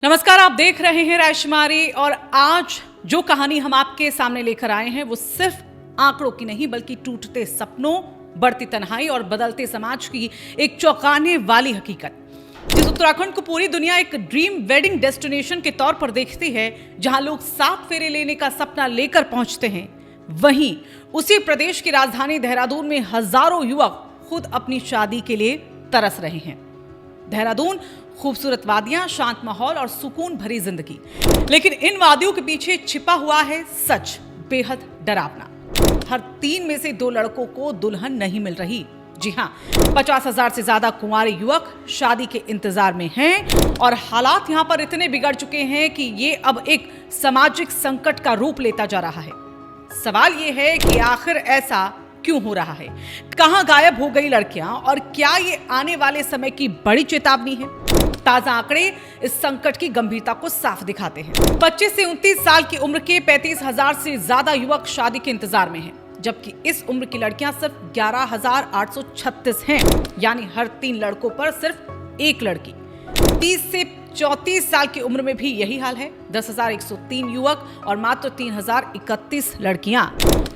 नमस्कार, आप देख रहे हैं राजकुमारी और आज जो कहानी हम आपके सामने लेकर आए हैं वो सिर्फ आंकड़ों की नहीं बल्कि टूटते सपनों, बढ़ती तन्हाई और बदलते समाज की एक चौंकाने वाली हकीकत। जिस उत्तराखंड को पूरी दुनिया एक ड्रीम वेडिंग डेस्टिनेशन के तौर पर देखती है, जहां लोग 7 फेरे लेने का सपना लेकर पहुंचते हैं, वहीं उसी प्रदेश की राजधानी देहरादून में हजारों युवक खुद अपनी शादी के लिए तरस रहे हैं। देहरादून खूबसूरत वादियां, शांत माहौल और सुकून भरी जिंदगी, लेकिन इन वादियों के पीछे छिपा हुआ है सच बेहद डरावना। हर 3 में से 2 लड़कों को दुल्हन नहीं मिल रही। जी हां, 50,000 से ज्यादा कुंवारे युवक शादी के इंतजार में हैं और हालात यहां पर इतने बिगड़ चुके हैं कि ये अब एक सामाजिक संकट का रूप लेता जा रहा है। सवाल ये है कि आखिर ऐसा क्यों हो रहा है? कहां गायब हो गई लड़कियां और क्या ये आने वाले समय की बड़ी चेतावनी है? ताजा आंकड़े इस संकट की गंभीरता को साफ दिखाते हैं। 25 से 29 साल की उम्र के 35,000 से ज्यादा युवक शादी के इंतजार में हैं, जबकि इस उम्र की लड़कियां सिर्फ 11,836 हैं, यानी हर 3 लड़कों पर सिर्फ 1 लड़की। 30 से 34 साल की उम्र में भी यही हाल है, 10,103 युवक और मात्र 3,031 लड़कियां।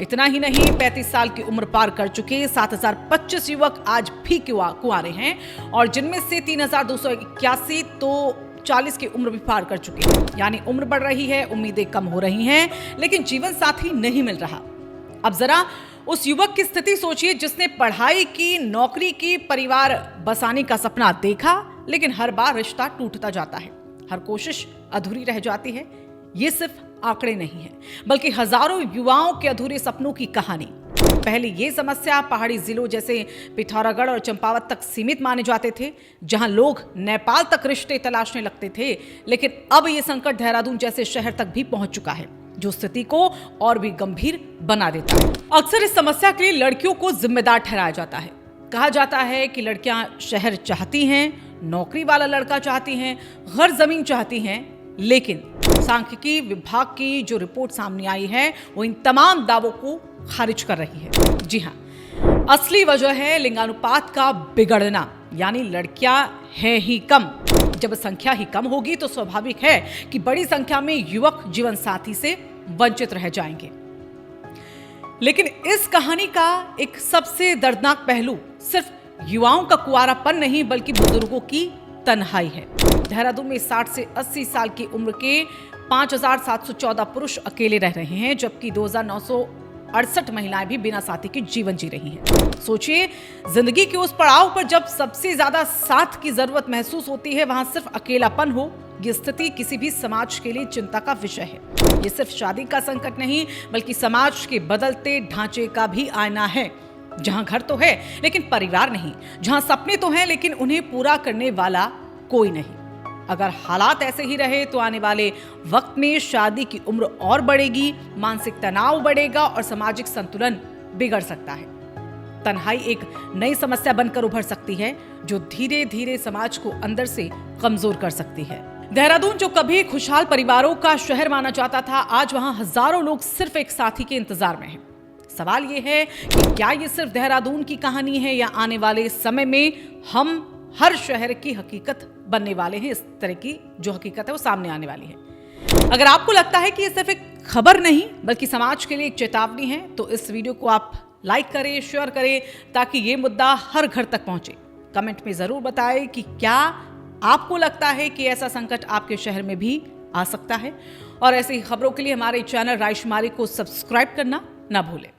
इतना ही नहीं, 35 साल की उम्र पार कर चुके 7,025 युवक आज भी कुंवारे हैं और जिनमें से 3,281 तो 40 की उम्र भी पार कर चुके हैं। यानी उम्र बढ़ रही है, उम्मीदें कम हो रही हैं, लेकिन जीवन साथी नहीं मिल रहा। अब जरा उस युवक की स्थिति सोचिए जिसने पढ़ाई की, नौकरी की, परिवार बसाने का सपना देखा, लेकिन हर बार रिश्ता टूटता जाता है, हर कोशिश अधूरी रह जाती है। ये सिर्फ आंकड़े नहीं है, बल्कि हजारों युवाओं के अधूरे सपनों की कहानी। पहले ये समस्या पहाड़ी जिलों जैसे पिथौरागढ़ और चंपावत तक सीमित माने जाते थे, जहां लोग नेपाल तक रिश्ते तलाशने लगते थे, लेकिन अब ये संकट देहरादून जैसे शहर तक भी पहुंच चुका है, जो स्थिति को और भी गंभीर बना देता है। अक्सर इस समस्या के लिए लड़कियों को जिम्मेदार ठहराया जाता है। कहा जाता है कि लड़कियां शहर चाहती हैं, नौकरी वाला लड़का चाहती हैं, घर जमीन चाहती हैं, लेकिन सांख्यिकी विभाग की जो रिपोर्ट सामने आई है वो इन तमाम दावों को खारिज कर रही है। जी हां, असली वजह है लिंगानुपात का बिगड़ना, यानी लड़कियां हैं ही कम। जब संख्या ही कम होगी तो स्वाभाविक है कि बड़ी संख्या में युवक जीवन साथी से वंचित रह जाएंगे। लेकिन इस कहानी का एक सबसे दर्दनाक पहलू सिर्फ युवाओं का कुंवारापन नहीं बल्कि बुजुर्गों की तन्हाई है। देहरादून में 60 से 80 साल की उम्र के 5,714 पुरुष अकेले रह रहे हैं, जबकि 2,968 महिलाएं भी बिना साथी के जीवन जी रही हैं। सोचिए, जिंदगी के उस पड़ाव पर जब सबसे ज्यादा साथ की जरूरत महसूस होती है, वहां सिर्फ अकेलापन हो, ये स्थिति किसी भी समाज के लिए चिंता का विषय है। ये सिर्फ शादी का संकट नहीं बल्कि समाज के बदलते ढांचे का भी आईना है, जहां घर तो है लेकिन परिवार नहीं, जहां सपने तो हैं लेकिन उन्हें पूरा करने वाला कोई नहीं। अगर हालात ऐसे ही रहे तो आने वाले वक्त में शादी की उम्र और बढ़ेगी, मानसिक तनाव बढ़ेगा और सामाजिक संतुलन बिगड़ सकता है। तन्हाई एक नई समस्या बनकर उभर सकती है, जो धीरे धीरे समाज को अंदर से कमजोर कर सकती है। देहरादून जो कभी खुशहाल परिवारों का शहर माना जाता था, आज वहां हजारों लोग सिर्फ एक साथी के इंतजार में हैं। सवाल ये है कि क्या ये सिर्फ देहरादून की कहानी है या आने वाले समय में हम हर शहर की हकीकत बनने वाले हैं? इस तरह की जो हकीकत है वो सामने आने वाली है। अगर आपको लगता है कि ये सिर्फ एक खबर नहीं बल्कि समाज के लिए एक चेतावनी है, तो इस वीडियो को आप लाइक करें, शेयर करें, ताकि ये मुद्दा हर घर तक पहुंचे। कमेंट में जरूर बताएं कि क्या आपको लगता है कि ऐसा संकट आपके शहर में भी आ सकता है। और ऐसी खबरों के लिए हमारे चैनल राजकुमारी को सब्सक्राइब करना ना भूलें।